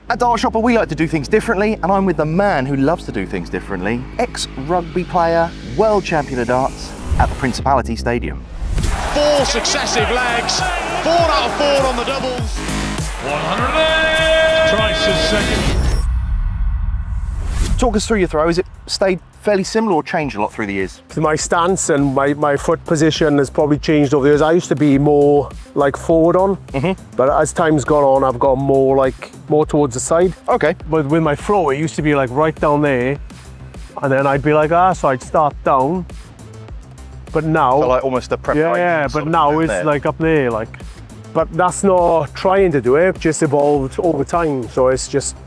At Dartshopper, we like to do things differently, and I'm with the man who loves to do things differently, ex-rugby player, world champion of darts at the Principality Stadium. 4 successive legs, 4 out of 4 on the doubles. 108! Price is second. Talk us through your throw. Has it stayed fairly similar or changed a lot through the years? My stance and my foot position has probably changed over the years. I used to be more like forward on, but as time's gone on, I've got more towards the side. Okay. But with my throw, it used to be like right down there, and then I'd be like, so I'd start down. But now, So like almost a preparation. yeah, but now it's like up there, But that's not trying to do it, just evolved over time. So it's just,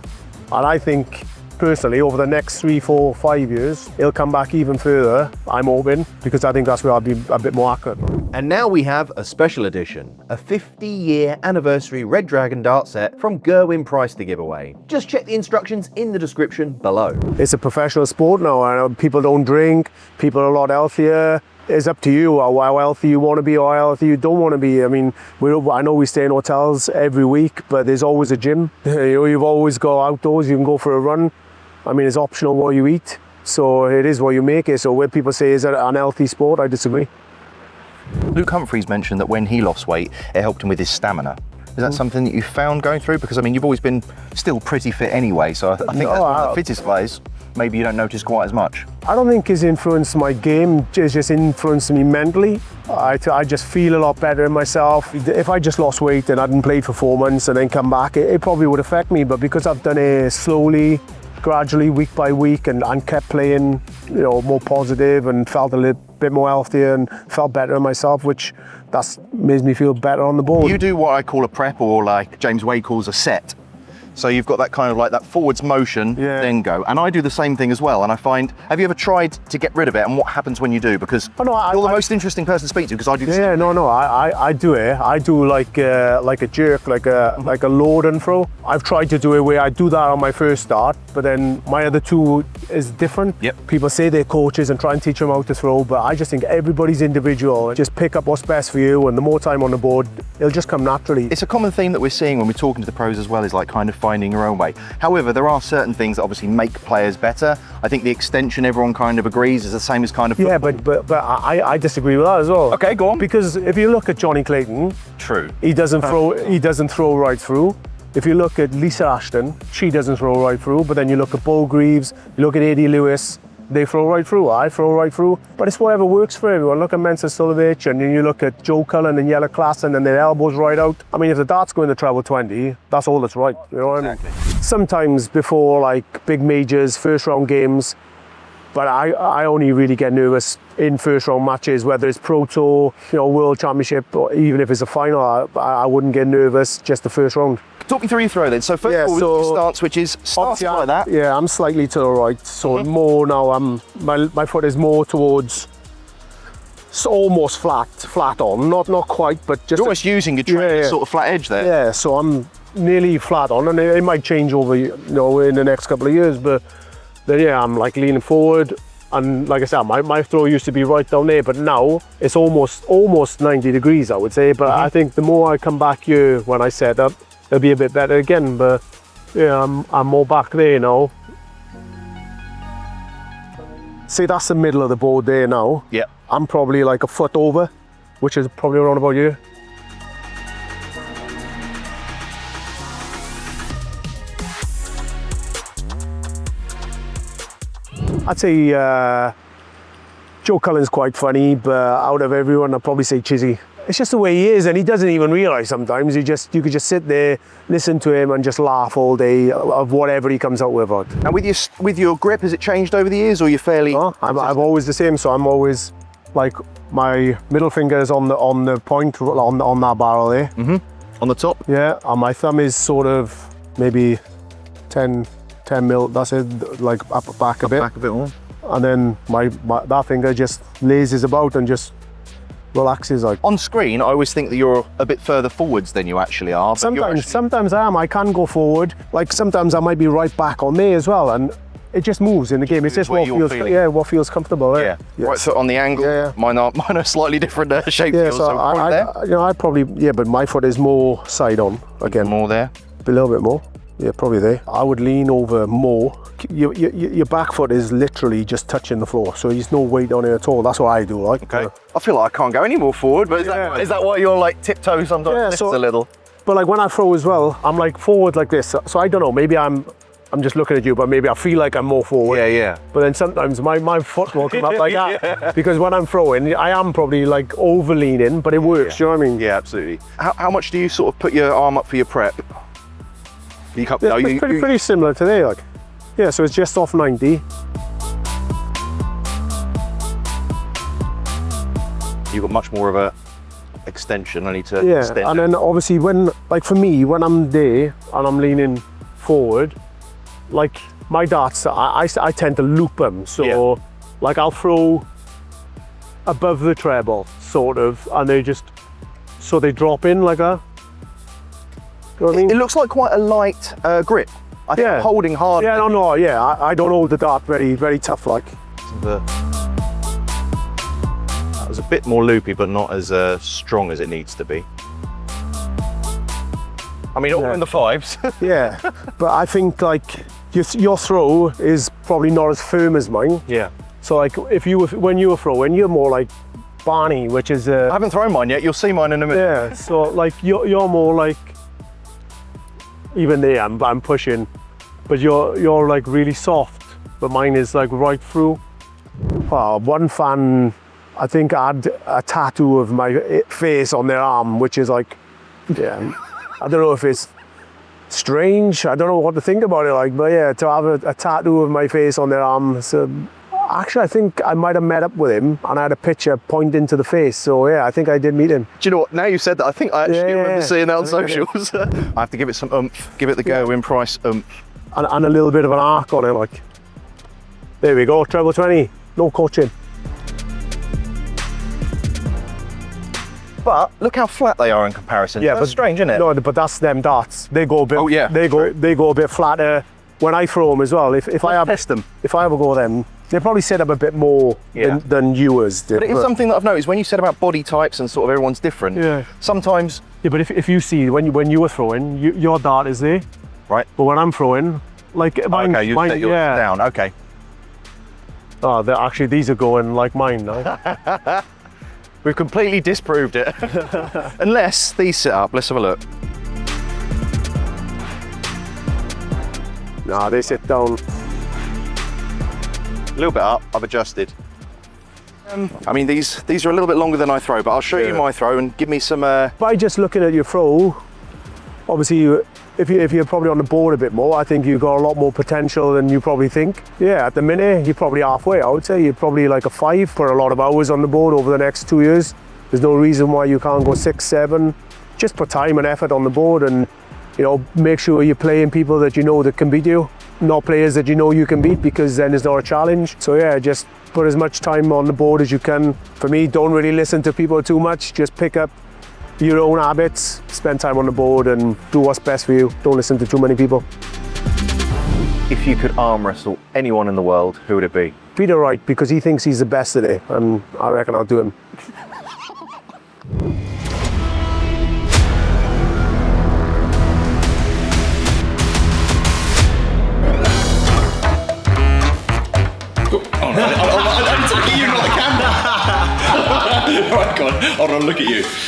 and I think personally, over the next 3, 4, 5 years, it'll come back even further, I'm hoping, because I think that's where I'll be a bit more accurate. And now we have a special edition, a 50-year anniversary Red Dragon dart set from Gerwyn Price to give away. Just check the instructions in the description below. It's a professional sport now, and people don't drink, people are a lot healthier. It's up to you how healthy you want to be or how healthy you don't want to be. I mean, I know we stay in hotels every week, but there's always a gym. You've always got outdoors, you can go for a run. I mean, it's optional what you eat, so it is what you make it. So when people say, is it an unhealthy sport? I disagree. Luke Humphries mentioned that when he lost weight, it helped him with his stamina. Is that something that you found going through? Because I mean, you've always been still pretty fit anyway, so I think that's one of the fittest players. Maybe you don't notice quite as much. I don't think it's influenced my game, it's just influenced me mentally. I just feel a lot better in myself. If I just lost weight and hadn't played for 4 months and then come back, it probably would affect me, but because I've done it slowly, gradually, week by week, and kept playing, more positive and felt a little bit more healthier and felt better in myself, which makes me feel better on the board. You do what I call a prep, or like James Wade calls a set. So you've got that kind of like that forwards motion, then go. And I do the same thing as well. And I find, have you ever tried to get rid of it? And what happens when you do? Because you're the most interesting person to speak to, because I do the same. I do it. I do like a jerk, like a load and throw. I've tried to do it where I do that on my first start, but then my other two is different. Yep. People say they're coaches and try and teach them how to throw, but I just think everybody's individual. Just pick up what's best for you, and the more time on the board, it'll just come naturally. It's a common theme that we're seeing when we're talking to the pros as well, is like kind of finding your own way. However, there are certain things that obviously make players better. I think the extension, everyone kind of agrees, is the same as kind of football. Yeah, but I disagree with that as well. Okay, go on. Because if you look at Johnny Clayton, true, he doesn't throw right through. If you look at Lisa Ashton, she doesn't throw right through. But then you look at Bo Greaves, you look at Eddie Lewis, they throw right through. I throw right through. But it's whatever works for everyone. Look at Mensa Suljovic, and then you look at Joe Cullen and Jelle Klassen, and their elbows right out. I mean, if the dart's going to treble 20, that's all that's right. You know what I mean? Sometimes before like big majors, first round games, but I only really get nervous in first round matches, whether it's Pro Tour, World Championship, or even if it's a final, I wouldn't get nervous, just the first round. Talk me through your throw then. So first of all, your stance, which is starts like that. Yeah, I'm slightly to the right, so more now. My foot is more towards, almost flat on, not quite, but just. You're almost using your trainer sort of flat edge there. Yeah, so I'm nearly flat on, and it might change over, in the next couple of years, but then I'm like leaning forward. And like I said, my throw used to be right down there, but now it's almost 90 degrees, I would say. But I think the more I come back here when I set up, it'll be a bit better again. But yeah, I'm more back there now. See, that's the middle of the board there now. Yeah. I'm probably like a foot over, which is probably around about here. I'd say Joe Cullen's quite funny, but out of everyone, I'd probably say Chizzy. It's just the way he is, and he doesn't even realise sometimes. You could just sit there, listen to him, and just laugh all day of whatever he comes out with. And with your grip, has it changed over the years, or you're fairly? I'm always the same, so I'm always like my middle finger is on the point on that barrel there. On the top. Yeah, and my thumb is sort of maybe 10 mil. That's it, like up back a bit. Back a bit more. And then that finger just lazes about and just relaxes. Like on screen, I always think that you're a bit further forwards than you actually are. Sometimes I am. I can go forward. Like sometimes I might be right back on there as well, and it just moves in the game. It's just what feels comfortable. Yeah. Yes. Right foot on the angle. Yeah. Mine are slightly different shape. Yeah. So I probably but my foot is more side on again. More there. A little bit more. Yeah, probably there. I would lean over more. Your back foot is literally just touching the floor, so there's no weight on it at all. That's what I do, like. Okay. I feel like I can't go any more forward, but is that why you're like tiptoe sometimes? Yeah, Just a little. But like when I throw as well, I'm like forward like this. So I don't know, maybe I'm just looking at you, but maybe I feel like I'm more forward. Yeah, yeah. But then sometimes my foot will come up like that. Because when I'm throwing, I am probably like over leaning, but it works, you know what I mean? Yeah, absolutely. How much do you sort of put your arm up for your prep? You can't, Yeah, it's pretty similar to there, like. Yeah, so it's just off 90. You've got much more of a extension. I need to Yeah, extend and it. then obviously like for me, when I'm there and I'm leaning forward, like my darts, I tend to loop them. So like I'll throw above the treble, sort of, and so they drop in like that. You know what I mean? It looks like quite a light grip. I think I'm holding hard. Yeah, no, I don't hold the dart very, very tough like. That was a bit more loopy, but not as strong as it needs to be. I mean, all in the fives. Yeah, but I think like your throw is probably not as firm as mine. Yeah. So like when you were throwing, you're more like Barney, which is I haven't thrown mine yet. You'll see mine in a minute. yeah. So like you're more like, even there I'm pushing, but you're like really soft, but mine is like right through. One fan, I think, had a tattoo of my face on their arm, which is like, yeah, I don't know if it's strange. I don't know what to think about it, like, but yeah, to have a tattoo of my face on their arm. So actually, I think I might have met up with him, and I had a picture pointing to the face. So yeah, I think I did meet him. Do you know what? Now you've said that, I think I actually remember seeing that on I think socials. I have to give it some oomph. Give it the Gerwyn Price oomph. And a little bit of an arc on it, like. There we go, treble 20, no coaching. But look how flat they are in comparison. Yeah, That's but strange, isn't it? No, but that's them darts. They go a bit. Oh, yeah, They go a bit flatter when I throw them as well. If I test them. If I ever go them, they probably set up a bit more than yours did. But it is something that I've noticed when you said about body types and sort of everyone's different. Yeah. Sometimes. Yeah, but if you see when you were throwing, your dart is there. Right. But when I'm throwing, like mine, Okay, you set yours down. Okay. Oh, actually these are going like mine now. We've completely disproved it. Unless these sit up. Let's have a look. Nah, they sit down. A little bit up. I've adjusted. I mean, these are a little bit longer than I throw, but I'll show you my throw and give me some. By just looking at your throw, obviously, if you're probably on the board a bit more, I think you've got a lot more potential than you probably think. Yeah, at the minute, you're probably halfway. I would say you're probably like a 5 for a lot of hours on the board over the next 2 years. There's no reason why you can't go 6, 7. Just put time and effort on the board, and make sure you're playing people that you know that can beat you, not players that you know you can beat, because then it's not a challenge. So yeah, just put as much time on the board as you can. For me, don't really listen to people too much. Just pick up your own habits, spend time on the board and do what's best for you. Don't listen to too many people. If you could arm wrestle anyone in the world, who would it be? Peter Wright, because he thinks he's the best at it, and I reckon I'll do him. I'm looking at you, not the camera. Right, go on. Hold on, look at you.